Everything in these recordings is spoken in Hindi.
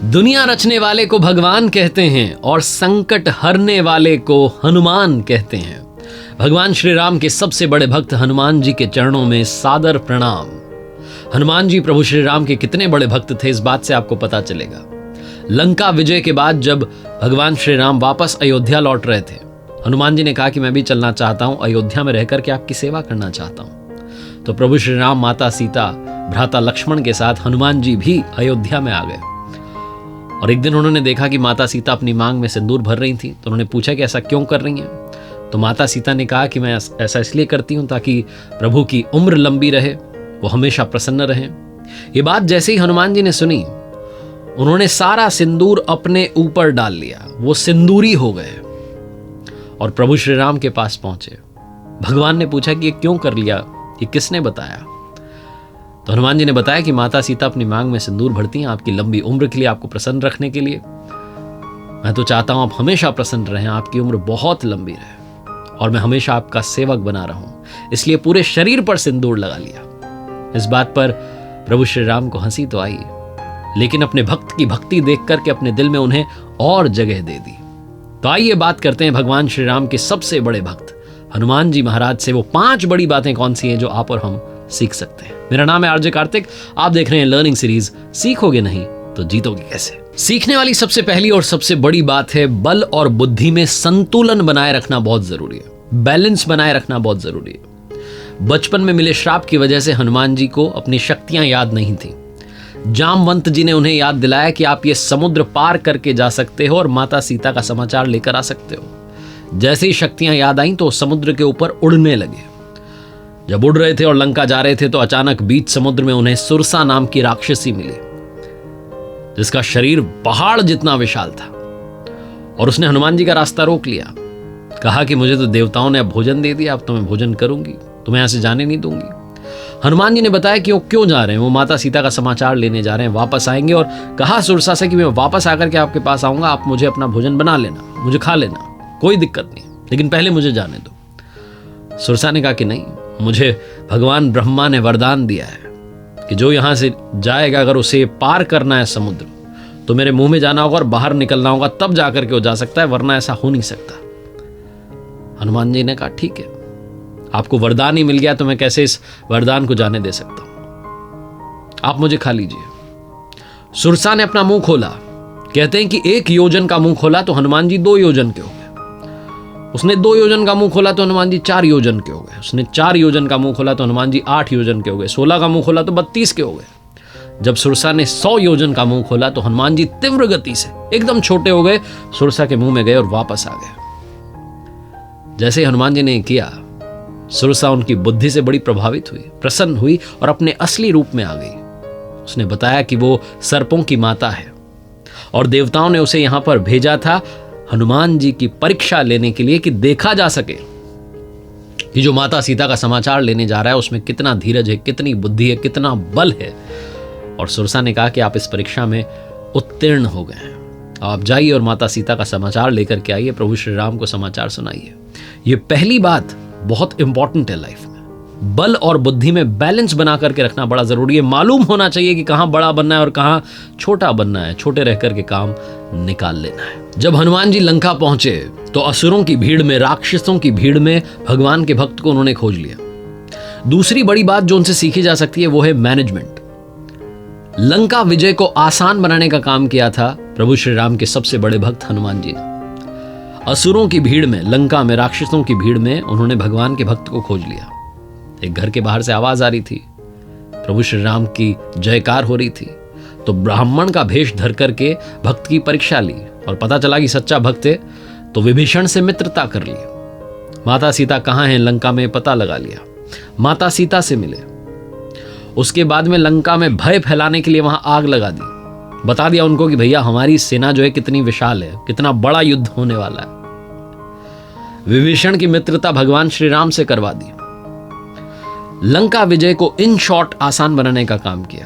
दुनिया रचने वाले को भगवान कहते हैं और संकट हरने वाले को हनुमान कहते हैं। भगवान श्री राम के सबसे बड़े भक्त हनुमान जी के चरणों में सादर प्रणाम। हनुमान जी प्रभु श्री राम के कितने बड़े भक्त थे, इस बात से आपको पता चलेगा। लंका विजय के बाद जब भगवान श्री राम वापस अयोध्या लौट रहे थे, हनुमान जी ने कहा कि मैं भी चलना चाहता हूं, अयोध्या में रहकर के आपकी सेवा करना चाहता हूं। तो प्रभु श्री राम, माता सीता, भ्राता लक्ष्मण के साथ हनुमान जी भी अयोध्या में आ गए। और एक दिन उन्होंने देखा कि माता सीता अपनी मांग में सिंदूर भर रही थी, तो उन्होंने पूछा कि ऐसा क्यों कर रही हैं। तो माता सीता ने कहा कि मैं ऐसा इसलिए करती हूं ताकि प्रभु की उम्र लंबी रहे, वो हमेशा प्रसन्न रहे। ये बात जैसे ही हनुमान जी ने सुनी, उन्होंने सारा सिंदूर अपने ऊपर डाल लिया, वो सिंदूरी हो गए और प्रभु श्री राम के पास पहुंचे। भगवान ने पूछा कि ये क्यों कर लिया, ये किसने बताया। तो हनुमान जी ने बताया कि माता सीता अपनी मांग में सिंदूर भरती हैं आपकी लंबी उम्र के लिए, आपको प्रसन्न रखने के लिए। मैं तो चाहता हूं आप हमेशा प्रसन्न रहें, आपकी उम्र बहुत लंबी रहे और मैं हमेशा आपका सेवक बना रहूं, इसलिए पूरे शरीर पर सिंदूर लगा लिया। इस बात पर प्रभु श्री राम को हंसी तो आई, लेकिन अपने भक्त की भक्ति देख करके अपने दिल में उन्हें और जगह दे दी। तो आइए बात करते हैं भगवान श्री राम के सबसे बड़े भक्त हनुमान जी महाराज से। वो 5 बड़ी बातें कौन सी हैं जो आप और हम सीख सकते हैं। मेरा नाम है आरजे कार्तिक, आप देख रहे हैं लर्निंग सीरीज सीखोगे नहीं तो जीतोगे कैसे। सीखने वाली सबसे पहली और सबसे बड़ी बात है, बल और बुद्धि में संतुलन बनाए रखना बहुत जरूरी है, बैलेंस बनाए रखना बहुत जरूरी है। बचपन में मिले श्राप की वजह से हनुमान जी को अपनी शक्तियां याद नहीं थी। जामवंत जी ने उन्हें याद दिलाया कि आप ये समुद्र पार करके जा सकते हो और माता सीता का समाचार लेकर आ सकते हो। जैसे ही शक्तियां याद आईं तो समुद्र के ऊपर उड़ने लगे। जब उड़ रहे थे और लंका जा रहे थे तो अचानक बीच समुद्र में उन्हें सुरसा नाम की राक्षसी मिली, जिसका शरीर पहाड़ जितना विशाल था। और उसने हनुमान जी का रास्ता रोक लिया, कहा कि मुझे तो देवताओं ने अब भोजन दे दिया, अब तो मैं भोजन करूंगी, तुम्हें यहां से जाने नहीं दूंगी। हनुमान जी ने बताया कि वो क्यों जा रहे हैं, वो माता सीता का समाचार लेने जा रहे हैं, वापस आएंगे। और कहा सुरसा से कि मैं वापस आकर के आपके पास आऊंगा, आप मुझे अपना भोजन बना लेना, मुझे खा लेना, कोई दिक्कत नहीं, लेकिन पहले मुझे जाने दो। सुरसा ने कहा कि नहीं, मुझे भगवान ब्रह्मा ने वरदान दिया है कि जो यहां से जाएगा, अगर उसे पार करना है समुद्र, तो मेरे मुंह में जाना होगा और बाहर निकलना होगा, तब जाकर के वो जा सकता है, वरना ऐसा हो नहीं सकता। हनुमान जी ने कहा ठीक है, आपको वरदान ही मिल गया तो मैं कैसे इस वरदान को जाने दे सकता हूं, आप मुझे खा लीजिए। सुरसा ने अपना मुंह खोला, कहते हैं कि 1 योजन का मुंह खोला तो हनुमान जी 2 योजन के हो गए। उसने 2 योजन का मुंह खोला तो हनुमान जी 4 योजन के हो गए। उसने 4 योजन का मुंह खोला तो हनुमान जी 8 योजन के हो गए। 16 का मुंह खोला तो 32 के हो गए। जब सुरसा ने 100 योजन का मुंह खोला तो हनुमान जी तीव्र गति से एकदम छोटे हो गए, सुरसा के मुंह में गए और वापस आ गए। जैसे हनुमान जी ने किया, सुरसा उनकी बुद्धि से बड़ी प्रभावित हुई, प्रसन्न हुई और अपने असली रूप में आ गई। उसने बताया कि वो सर्पों की माता है और देवताओं ने उसे यहां पर भेजा था हनुमान जी की परीक्षा लेने के लिए, कि देखा जा सके कि जो माता सीता का समाचार लेने जा रहा है उसमें कितना धीरज है, कितनी बुद्धि है, कितना बल है। और सुरसा ने कहा कि आप इस परीक्षा में उत्तीर्ण हो गए हैं, आप जाइए और माता सीता का समाचार लेकर के आइए, प्रभु श्री राम को समाचार सुनाइए। ये पहली बात बहुत इंपॉर्टेंट है लाइफ में। बल और बुद्धि में बैलेंस बना करके रखना बड़ा जरूरी है। मालूम होना चाहिए कि कहां बड़ा बनना है और कहां छोटा बनना है, छोटे रह करके काम निकाल लेना है। जब हनुमान जी लंका पहुंचे तो असुरों की भीड़ में, राक्षसों की भीड़ में भगवान के भक्त को उन्होंने खोज लिया। दूसरी बड़ी बात जो उनसे सीखी जा सकती है वो है मैनेजमेंट। लंका विजय को आसान बनाने का काम किया था प्रभु श्री राम के सबसे बड़े भक्त हनुमान जी ने। असुरों की भीड़ में, लंका में राक्षसों की भीड़ में उन्होंने भगवान के भक्त को खोज लिया। एक घर के बाहर से आवाज आ रही थी, प्रभु श्री राम की जयकार हो रही थी। तो ब्राह्मण का भेष धर करके भक्त की परीक्षा ली और पता चला कि सच्चा भक्त है, तो विभीषण से मित्रता कर ली। माता सीता कहां हैं लंका में पता लगा लिया, माता सीता से मिले। उसके बाद में लंका में भय फैलाने के लिए वहां आग लगा दी, बता दिया उनको कि भैया हमारी सेना जो है कितनी विशाल है, कितना बड़ा युद्ध होने वाला है। विभीषण की मित्रता भगवान श्री राम से करवा दी। लंका विजय को इन शॉर्ट आसान बनाने का काम किया,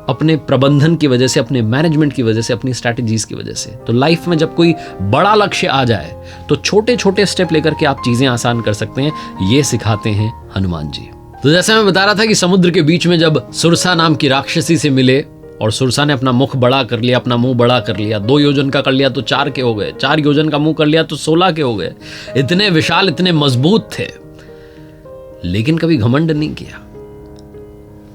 अपने प्रबंधन की वजह से, अपने मैनेजमेंट की वजह से, अपनी स्ट्रैटेजीज की वजह से। तो लाइफ में जब कोई बड़ा लक्ष्य आ जाए तो छोटे छोटे स्टेप लेकर के आप चीजें आसान कर सकते हैं, ये सिखाते हैं हनुमान जी। तो जैसे मैं बता रहा था कि समुद्र के बीच में जब सुरसा नाम की राक्षसी से मिले और सुरसा ने अपना मुख बड़ा कर लिया, अपना मुंह बड़ा कर लिया। 2 योजन का कर लिया तो 4 के हो गए, 4 योजन का मुंह कर लिया तो 16 के हो गए। इतने विशाल, इतने मजबूत थे, लेकिन कभी घमंड नहीं किया।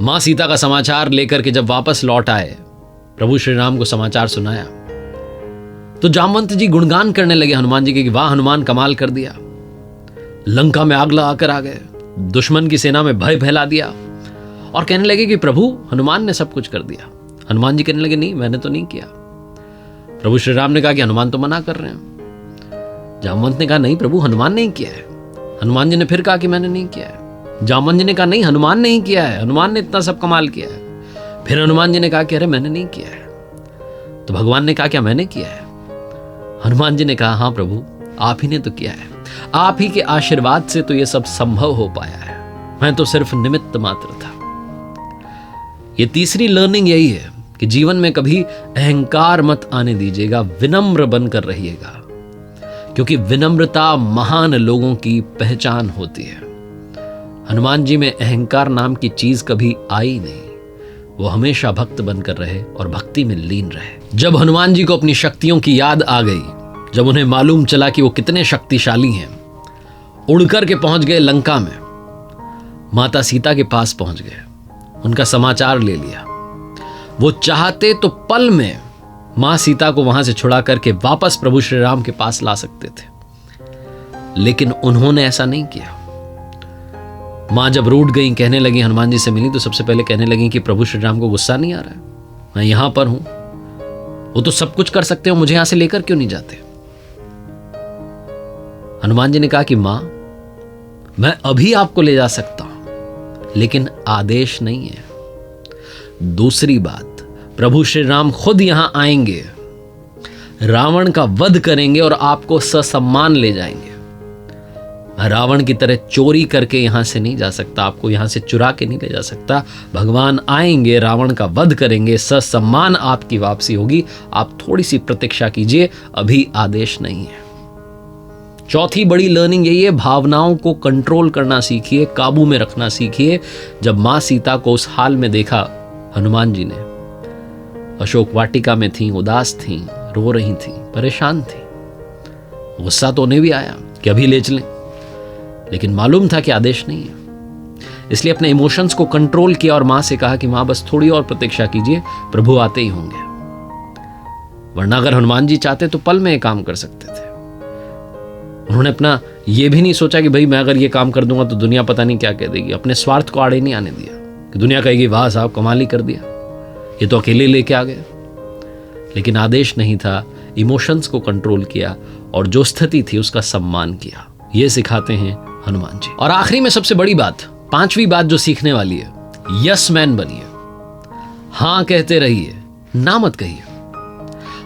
मां सीता का समाचार लेकर के जब वापस लौट आए, प्रभु श्री राम को समाचार सुनाया, तो जामवंत जी गुणगान करने लगे हनुमान जी के कि वाह हनुमान, कमाल कर दिया, लंका में आग लगाकर आ गए, दुश्मन की सेना में भय फैला दिया। और कहने लगे कि प्रभु हनुमान ने सब कुछ कर दिया। हनुमान जी कहने लगे नहीं, मैंने तो नहीं किया। प्रभु श्री राम ने कहा कि हनुमान तो मना कर रहे हैं। जामवंत ने कहा नहीं प्रभु, हनुमान ने ही किया है। हनुमान जी ने फिर कहा कि मैंने नहीं किया है। जामवंत जी ने कहा नहीं, हनुमान ने ही किया है, हनुमान ने इतना सब कमाल किया है। फिर हनुमान जी ने कहा कि अरे मैंने नहीं किया है। तो भगवान ने कहा क्या मैंने किया है? हनुमान जी ने कहा हाँ प्रभु, आप ही ने तो किया है, आप ही के आशीर्वाद से तो ये सब संभव हो पाया है, मैं तो सिर्फ निमित्त मात्र था। ये तीसरी लर्निंग यही है कि जीवन में कभी अहंकार मत आने दीजिएगा, विनम्र बनकर रहिएगा, क्योंकि विनम्रता महान लोगों की पहचान होती है। हनुमान जी में अहंकार नाम की चीज कभी आई नहीं, वो हमेशा भक्त बनकर रहे और भक्ति में लीन रहे। जब हनुमान जी को अपनी शक्तियों की याद आ गई, जब उन्हें मालूम चला कि वो कितने शक्तिशाली हैं, उड़कर के पहुंच गए लंका में, माता सीता के पास पहुंच गए, उनका समाचार ले लिया। वो चाहते तो पल में मां सीता को वहां से छुड़ा करके वापस प्रभु श्री राम के पास ला सकते थे, लेकिन उन्होंने ऐसा नहीं किया। मां जब रूठ गई, कहने लगी, हनुमान जी से मिली तो सबसे पहले कहने लगी कि प्रभु श्री राम को गुस्सा नहीं आ रहा है, मैं यहां पर हूं, वो तो सब कुछ कर सकते हो, मुझे यहां से लेकर क्यों नहीं जाते? हनुमान जी ने कहा कि मां, मैं अभी आपको ले जा सकता हूं, लेकिन आदेश नहीं है। दूसरी बात, प्रभु श्री राम खुद यहां आएंगे, रावण का वध करेंगे और आपको ससम्मान ले जाएंगे। मैं रावण की तरह चोरी करके यहां से नहीं जा सकता, आपको यहां से चुरा के नहीं ले जा सकता। भगवान आएंगे, रावण का वध करेंगे, ससम्मान आपकी वापसी होगी। आप थोड़ी सी प्रतीक्षा कीजिए, अभी आदेश नहीं है। चौथी बड़ी लर्निंग यही है, भावनाओं को कंट्रोल करना सीखिए, काबू में रखना सीखिए। जब मां सीता को उस हाल में देखा हनुमान जी ने, अशोक वाटिका में थी, उदास थी, रो रही थी, परेशान थी, गुस्सा तो उन्हें भी आया कि अभी ले चलें, लेकिन मालूम था कि आदेश नहीं है। इसलिए अपने इमोशंस को कंट्रोल किया और मां से कहा कि मां बस थोड़ी और प्रतीक्षा कीजिए, प्रभु आते ही होंगे। वरना अगर हनुमान जी चाहते तो पल में ये काम कर सकते थे। उन्होंने अपना ये भी नहीं सोचा कि भाई मैं अगर ये काम कर दूंगा तो दुनिया पता नहीं क्या कह देगी। अपने स्वार्थ को आड़े नहीं आने दिया कि दुनिया कहेगी वाह साहब कमाल ही कर दिया, ये तो अकेले लेके आ गए। लेकिन आदेश नहीं था, इमोशंस को कंट्रोल किया और जो स्थिति थी उसका सम्मान किया। ये सिखाते हैं हनुमान जी। और आखिरी में सबसे बड़ी बात, पांचवी बात जो सीखने वाली है, यस मैन बनिए, हां कहते रहिए, ना मत कहिए।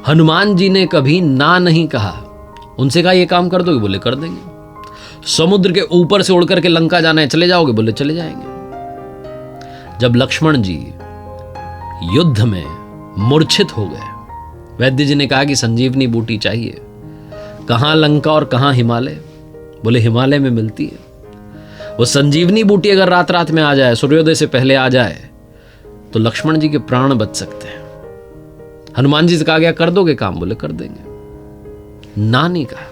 हनुमान जी ने कभी ना नहीं कहा। उनसे कहा ये काम कर दोगे, बोले कर देंगे। समुद्र के ऊपर से उड़कर के लंका जाना है, चले जाओगे, बोले चले जाएंगे। जब लक्ष्मण जी युद्ध में मूर्छित हो गए, वैद्य जी ने कहा कि संजीवनी बूटी चाहिए। कहां लंका और कहां हिमालय? बोले हिमालय में मिलती है। वो संजीवनी बूटी अगर रात रात में आ जाए, सूर्योदय से पहले आ जाए, तो लक्ष्मण जी के प्राण बच सकते हैं। हनुमान जी से कहा गया कर दोगे काम, बोले कर देंगे। ना नहीं कहा।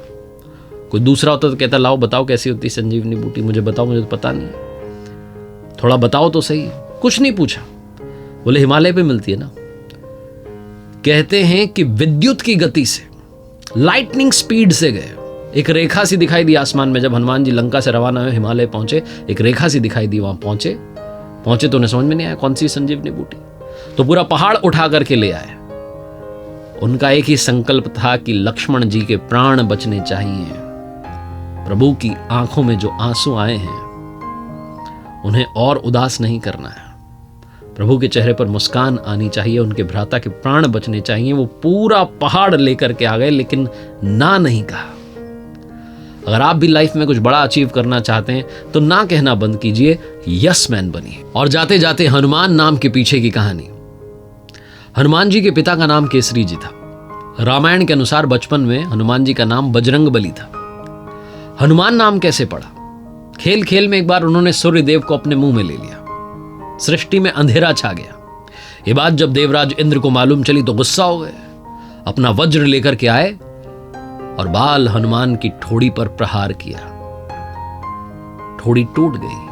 कोई दूसरा होता तो कहता लाओ बताओ कैसी होती संजीवनी बूटी, मुझे बताओ, मुझे तो पता नहीं, थोड़ा बताओ तो सही। कुछ नहीं पूछा, बोले हिमालय पे मिलती है ना। कहते हैं कि विद्युत की गति से, लाइटनिंग स्पीड से गए। एक रेखा सी दिखाई दी आसमान में। जब हनुमान जी लंका से रवाना हुए, हिमालय पहुंचे, एक रेखा सी दिखाई दी, वहां पहुंचे तो उन्हें समझ में नहीं आया कौन सी संजीवनी बूटी, तो पूरा पहाड़ उठा करके ले आए। उनका एक ही संकल्प था कि लक्ष्मण जी के प्राण बचने चाहिए। प्रभु की आंखों में जो आंसू आए हैं उन्हें और उदास नहीं करना है। प्रभु के चेहरे पर मुस्कान आनी चाहिए, उनके भ्राता के प्राण बचने चाहिए। वो पूरा पहाड़ लेकर के आ गए, लेकिन ना नहीं कहा। अगर आप भी लाइफ में कुछ बड़ा अचीव करना चाहते हैं तो ना कहना बंद कीजिए, यस मैन बनिए। और जाते जाते हनुमान नाम के पीछे की कहानी। हनुमान जी के पिता का नाम केसरी जी था। रामायण के अनुसार बचपन में हनुमान जी का नाम बजरंगबली था। हनुमान नाम कैसे पड़ा? खेल खेल में एक बार उन्होंने सूर्यदेव को अपने मुंह में ले लिया। सृष्टि में अंधेरा छा गया। ये बात जब देवराज इंद्र को मालूम चली तो गुस्सा हो गए, अपना वज्र लेकर के आए और बाल हनुमान की ठोड़ी पर प्रहार किया। ठोड़ी टूट गई।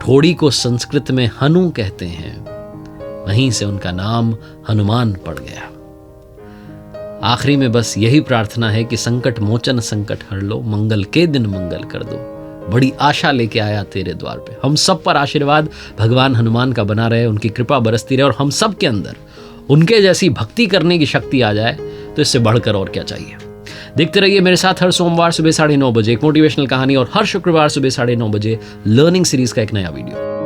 ठोड़ी को संस्कृत में हनु कहते हैं, वहीं से उनका नाम हनुमान पड़ गया। आखिरी में बस यही प्रार्थना है कि संकट मोचन संकट हर लो, मंगल के दिन मंगल कर दो। बड़ी आशा लेके आया तेरे द्वार पे। हम सब पर आशीर्वाद भगवान हनुमान का बना रहे, उनकी कृपा बरसती रहे और हम सब के अंदर उनके जैसी भक्ति करने की शक्ति आ जाए, तो इससे बढ़कर और क्या चाहिए। देखते रहिए मेरे साथ हर सोमवार सुबह 9:30 बजे एक मोटिवेशनल कहानी और हर शुक्रवार सुबह 9:30 बजे लर्निंग सीरीज का एक नया वीडियो।